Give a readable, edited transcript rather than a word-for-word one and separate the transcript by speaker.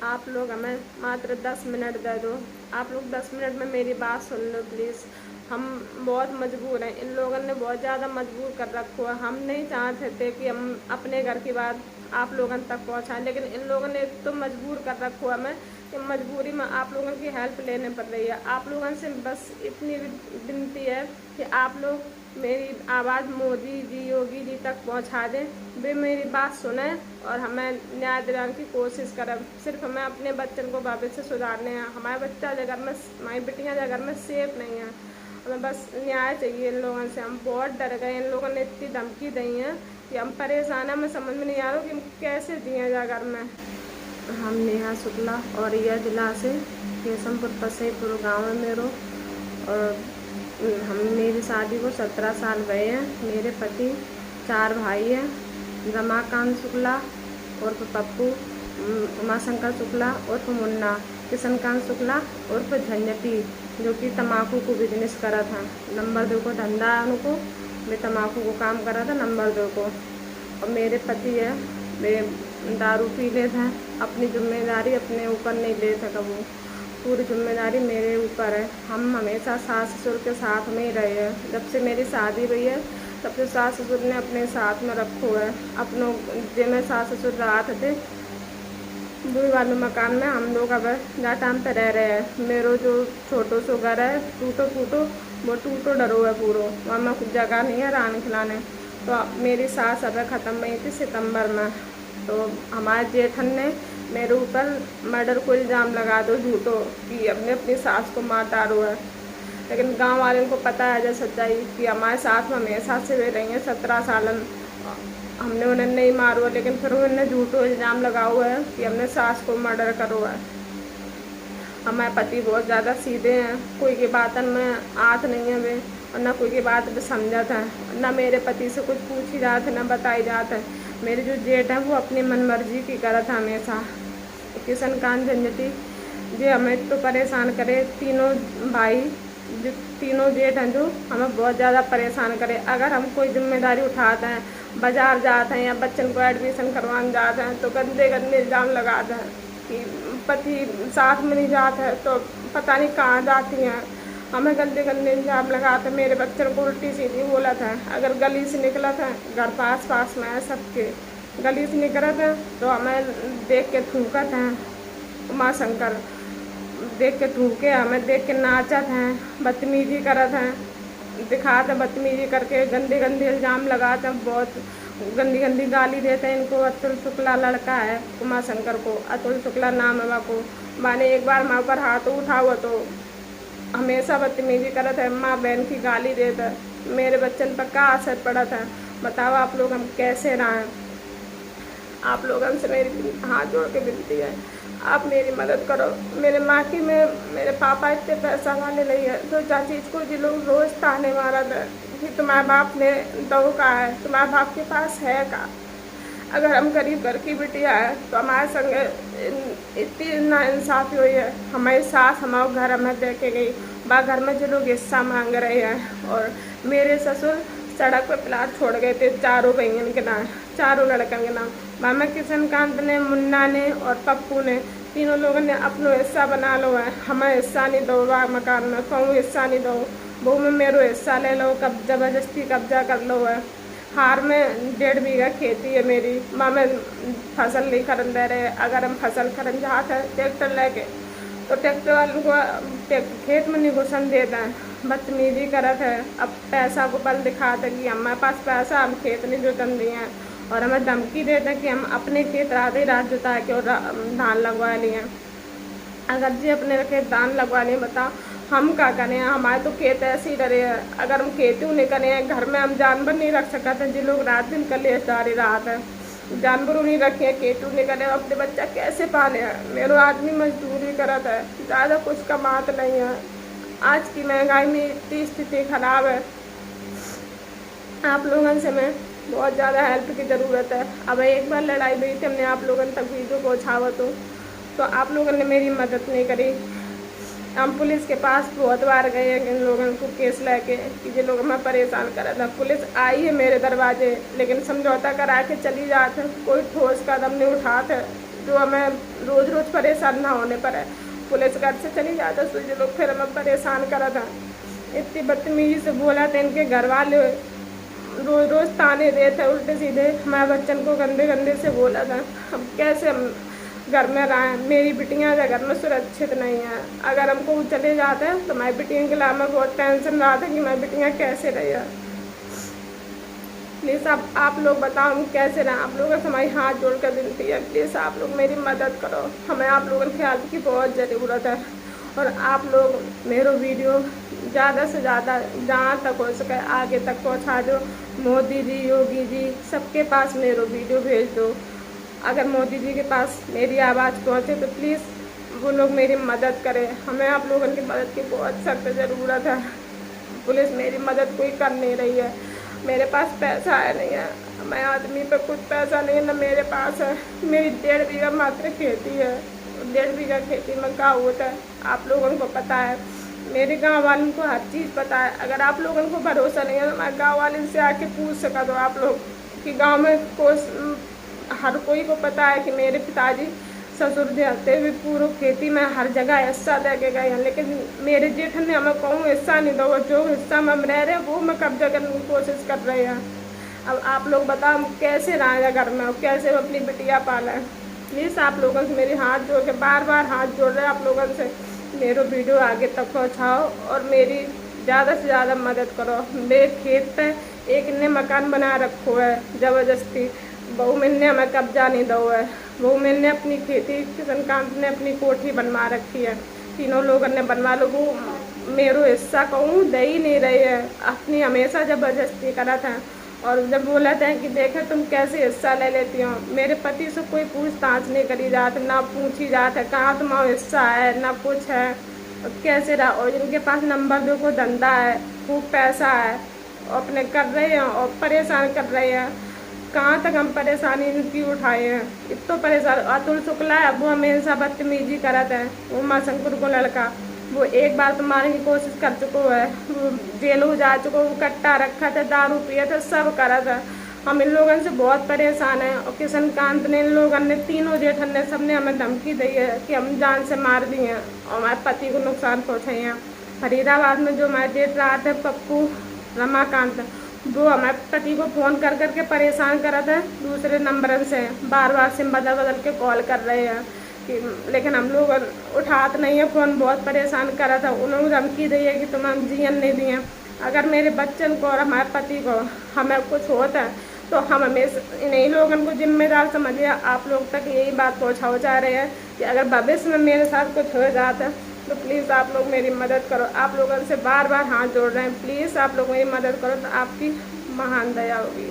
Speaker 1: आप लोग हमें मात्र 10 मिनट दे दो। आप लोग 10 मिनट में मेरी बात सुन लो प्लीज़। हम बहुत मजबूर हैं, इन लोगों ने बहुत ज़्यादा मजबूर कर रखा है। हम नहीं चाहते थे कि हम अपने घर की बात आप लोगों तक पहुंचाएं, लेकिन इन लोगों ने तो मजबूर कर रखा है हमें कि मजबूरी में आप लोगों की हेल्प लेने पड़ रही है। आप लोगों से बस इतनी विनती है कि आप लोग मेरी आवाज़ मोदी जी, योगी जी तक पहुंचा दें, वे मेरी बात सुने और हमें न्याय दिलाने की कोशिश करें। सिर्फ हमें अपने बच्चन को भविष्य सुधारने हैं। हमारे बच्चा जगह में, हमारी बेटियाँ जगह में सेफ नहीं हैं। हमें बस न्याय चाहिए इन लोगों से। हम बहुत डर गए, इन लोगों ने इतनी धमकी दी है कि हम परेशान हैं। हमें समझ में नहीं आ रहा कि हम कैसे दिए जगह में। हम नेहा शुक्ला और यह जिला से केशमपुर पसईपुर गाँव है मेरो, और हम मेरी शादी को 17 साल भए हैं। मेरे पति 4 भाई हैं, रमाकांत शुक्ला उर्फ पप्पू, उमाशंकर शुक्ला उर्फ मुन्ना, किशनकांत शुक्ला उर्फ झंझटी, जो कि तम्बाकू को बिजनेस करा था। नंबर 2 को धंधा है उनको, वे तम्बाकू को काम करा था नंबर 2 को। और मेरे पति है, वे दारू पी ले थे, अपनी जिम्मेदारी अपने ऊपर नहीं ले थे कबू, पूरी जिम्मेदारी मेरे ऊपर है। हम हमेशा सास ससुर के साथ में ही रहे हैं। जब से मेरी शादी हुई है तब से सास ससुर ने अपने साथ में रखो है। अपनों जिनमें सास ससुर रात थे दूर वाले मकान में हम लोग अब जहाँ टाइम पे रह रहे हैं। मेरो जो छोटो सो घर है टूटो फूटो, वो टूटो डरो है पूरो, वहाँ में कुछ जगह नहीं है रहने खिलाने। तो मेरी सास अब ख़त्म हुई थी सितंबर में, तो हमारे जेठन ने मेरे ऊपर मर्डर को इल्ज़ाम लगा दो झूठो कि हमने अपनी सास को मार डालो है। लेकिन गांव वालों को पता है जो सच्चाई कि हमारे साथ में हमेशा से वे रही हैं 17 सालन। हमने उन्हें नहीं मारो, लेकिन फिर उन्होंने झूठो इल्ज़ाम लगा हुआ है कि हमने सास को मर्डर करो है। हमारे पति बहुत ज़्यादा सीधे हैं, कोई की बातन में आत नहीं है वे, और ना कोई की बात भी समझत है, ना मेरे पति से कुछ पूछी जात है ना बताई जात है। मेरे जो जेठ हैं वो अपनी मनमर्जी की करत है हमेशा। किशनकांत झंझटी जो हमें तो परेशान करे, तीनों भाई जो तीनों जेठ हैं जो हमें बहुत ज़्यादा परेशान करे। अगर हम कोई जिम्मेदारी उठाते हैं, बाज़ार जाते हैं या बच्चन को एडमिशन करवाने जाते हैं, तो गंदे गंदे इल्ज़ाम लगाते हैं कि पति साथ में नहीं जाते हैं तो पता नहीं कहाँ जाती हैं। हमें गंदे गंदे इल्ज़ाम लगाते। मेरे बच्चन को उल्टी सीधी बोला था, अगर गली से निकला था, घर पास में है सबके, गली से निकला था तो हमें देख के थूकत हैं। उमाशंकर देख के थूके, हमें देख के नाचत हैं, बदतमीजी करत हैं, दिखाते बदतमीजी करके गंदे गंदे इल्ज़ाम लगाते हैं, बहुत गंदी गंदी गाली देते हैं इनको। अतुल शुक्ला लड़का है उमाशंकर को, अतुल शुक्ला नाम है को, माने एक बार माँ पर हाथ उठा हुआ तो हमेशा बदतमीजी करत है, माँ बहन की गाली देता है। मेरे बच्चन पर क्या असर पड़ा था बताओ आप लोग, हम कैसे रहें। आप लोग हमसे मेरी हाथ जोड़ के विनती है, आप मेरी मदद करो। मेरे माँ की में मेरे पापा इतने पैसा वाले नहीं है, तो चाची को जी लोग रोज़ ताने मारा था कि तुम्हारे बाप ने दो का है, तुम्हारे बाप के पास है का। अगर हम गरीब घर की बिटिया है तो हमारे संग इतनी नाइंसाफ़ी हुई है। हमारी सास हमारे घर हमें दे के गई, बा घर में जो लोग हिस्सा मांग रहे हैं। और मेरे ससुर सड़क पर प्लाट छोड़ गए थे चारों बहन के नाम, चारों लड़कन के नाम। मामा किशनकांत ने, मुन्ना ने और पप्पू ने, तीनों लोगों ने अपना हिस्सा बना लो है। हमें हिस्सा नहीं दो, बा मकान में कहूँ हिस्सा नहीं दो, वो में मेरो हिस्सा ले लो, कब ज़बरदस्ती कब्जा कर लो है। हार में 1.5 बीघा खेती है मेरी, माँ में फसल नहीं खरन दे रहे। अगर हम फसल खरन जाते हैं ट्रैक्टर लेके तो ट्रैक्टर वालों को खेत में नहीं घुसन देता है, बदतमीजी करत है। अब पैसा को बल दिखाते कि हमारे पास पैसा, हम खेत नहीं जोतन दिए हैं, और हमें धमकी देते हैं कि हम अपने खेत रात ही रात जुता के और धान लगवा लिए। अगर जी अपने खेत धान लगवा लिए बताओ हम क्या करें। हमारे तो खेत ऐसे ही डरे हैं, अगर हम खेती नहीं करें, घर में हम जानवर नहीं रख सकते। जिन लोग रात दिन कर ले सारी रात है, जानवरों नहीं रखे, केटू नहीं करे, अपने बच्चा कैसे पाले हैं। मेरा आदमी मजदूरी करता है, ज़्यादा कुछ कमात नहीं है। आज की महंगाई में इतनी स्थिति खराब है। आप लोगों से मैं बहुत ज़्यादा हेल्प की ज़रूरत है। अब एक बार लड़ाई हुई थी, हमने आप लोगों तक वीडियो पहुँचावा तो आप लोगों ने मेरी मदद नहीं करी। हम पुलिस के पास बहुत बार गए हैं इन लोगों को केस लेके कि ये लोग हमें परेशान कर रहा था। पुलिस आई है मेरे दरवाजे, लेकिन समझौता करा के चली जाते, कोई ठोस कदम नहीं उठाते। जो हमें रोज़ रोज़ परेशान ना होने पर है। पुलिस घर से चली जाता सूझ लोग, फिर हमें परेशान करा था, इतनी बदतमीजी से बोला था। इनके घर वाले रोज़ रोज़ ताने देते उल्टे सीधे, हमारे बच्चन को गंदे गंदे से बोला था। अब कैसे हम घर में रहें? मेरी बिटियाँ घर में सुरक्षित नहीं है। अगर हमको वो चले जाते हैं तो हमारी बिटियों के लिए हमें बहुत टेंशन रहा था कि हमारी बिटियाँ कैसे रही है। प्लीज़ आप लोग बताओ हम कैसे रहें? आप लोगों से हमारी हाथ जोड़ कर विनती है, प्लीज़ आप लोग मेरी मदद करो। हमें आप लोगों की हेल्प की बहुत ज़रूरत है। और आप लोग मेरा वीडियो ज़्यादा से ज़्यादा जहाँ तक हो सके आगे तक पहुँचा दो। मोदी जी, योगी जी, सबके पास मेरा वीडियो भेज दो। अगर मोदी जी के पास मेरी आवाज़ पहुँचे तो प्लीज़ वो लोग मेरी मदद करें। हमें आप लोगों की मदद की बहुत सख्त ज़रूरत है। पुलिस मेरी मदद कोई कर नहीं रही है। मेरे पास पैसा है नहीं है, मैं आदमी पे कुछ पैसा नहीं है ना मेरे पास है। मेरी 1.5 बीघा मात्र खेती है। 1.5 बीघा खेती में क्या होता है आप लोगों को पता है। मेरे गांव वालों को हर चीज़ पता है। अगर आप लोगों को भरोसा नहीं है तो मैं गांव वाले से आके पूछ सका दो आप लोग कि गांव में हर कोई को पता है कि मेरे पिताजी ससुर जाते हुए पूरी खेती में हर जगह हिस्सा दे के गए हैं, लेकिन मेरे जेठ ने हमें कहूँ हिस्सा नहीं दो। जो हिस्सा में हम रह रहे हैं वो मैं कब्जा करने की कोशिश कर रहे हैं। अब आप लोग बताओ हम कैसे रहें घर में, कैसे हम अपनी बिटिया पालें? प्लीज़ आप लोगों से मेरी हाथ जोड़ के बार बार हाथ जोड़ रहे हैं आप लोगों से, मेरा वीडियो आगे तक पहुँचाओ और मेरी ज़्यादा से ज़्यादा मदद करो। मेरे खेत पे एक ने मकान बना रखो है ज़बरदस्ती, बहू मिलने हमें कब्जा नहीं दो है। बहू मिलने अपनी खेती, किशनकांत ने अपनी कोठी बनवा रखी है, तीनों लोगों ने बनवा लो। वो मेरो हिस्सा कहूँ दे ही नहीं रही है, अपनी हमेशा ज़बरदस्ती करा था। और जब बोला था कि देखे तुम कैसे हिस्सा ले लेती हो, मेरे पति से कोई पूछताछ नहीं करी जाती, ना पूछी जाती है कहाँ तुम्हारा हिस्सा है, ना कुछ है। कैसे रहा? और जिनके पास नंबर 2 को धंधा है, खूब पैसा है, अपने कर रहे हैं और परेशान कर रहे हैं। कहाँ तक हम परेशानी इनकी उठाए हैं? इतना परेशान। अतुल शुक्ला है, वो हमेशा बदतमीजी करता है। वो माँ शंकर को लड़का, वो एक बार तो मारने की कोशिश कर चुको है, वो जेल हो जा चुको, वो कट्टा रखा था, दारू पिया था, सब करा था। हम इन लोगों से बहुत परेशान हैं। और किशनकांत ने, इन लोगों ने, तीनों जेठन ने, सबने हमें धमकी दी है कि हम जान से मार दिए हैं और हमारे पति को नुकसान पहुँचाए हैं। फरीदाबाद में जो हमारे जेठ रहा था पप्पू रमाकांत, वो हमारे पति को फ़ोन कर करके परेशान करा था दूसरे नंबर से, बार बार सिम बदल बदल के कॉल कर रहे हैं कि, लेकिन हम लोग उठाते नहीं है फ़ोन। बहुत परेशान करा था। उन्होंने धमकी दी है कि तुम हम जीवन नहीं दिए। अगर मेरे बच्चन को और हमारे पति को हमें कुछ होता है तो हम हमेशा इन्हीं लोगों को जिम्मेदार समझिए। आप लोग तक यही बात पहुँचाओ जा रहे हैं कि अगर भविष्य में मेरे साथ कुछ हो जाता है तो प्लीज़ आप लोग मेरी मदद करो। आप लोगों से बार बार हाथ जोड़ रहे हैं, प्लीज़ आप लोग मेरी मदद करो तो आपकी महान दया होगी।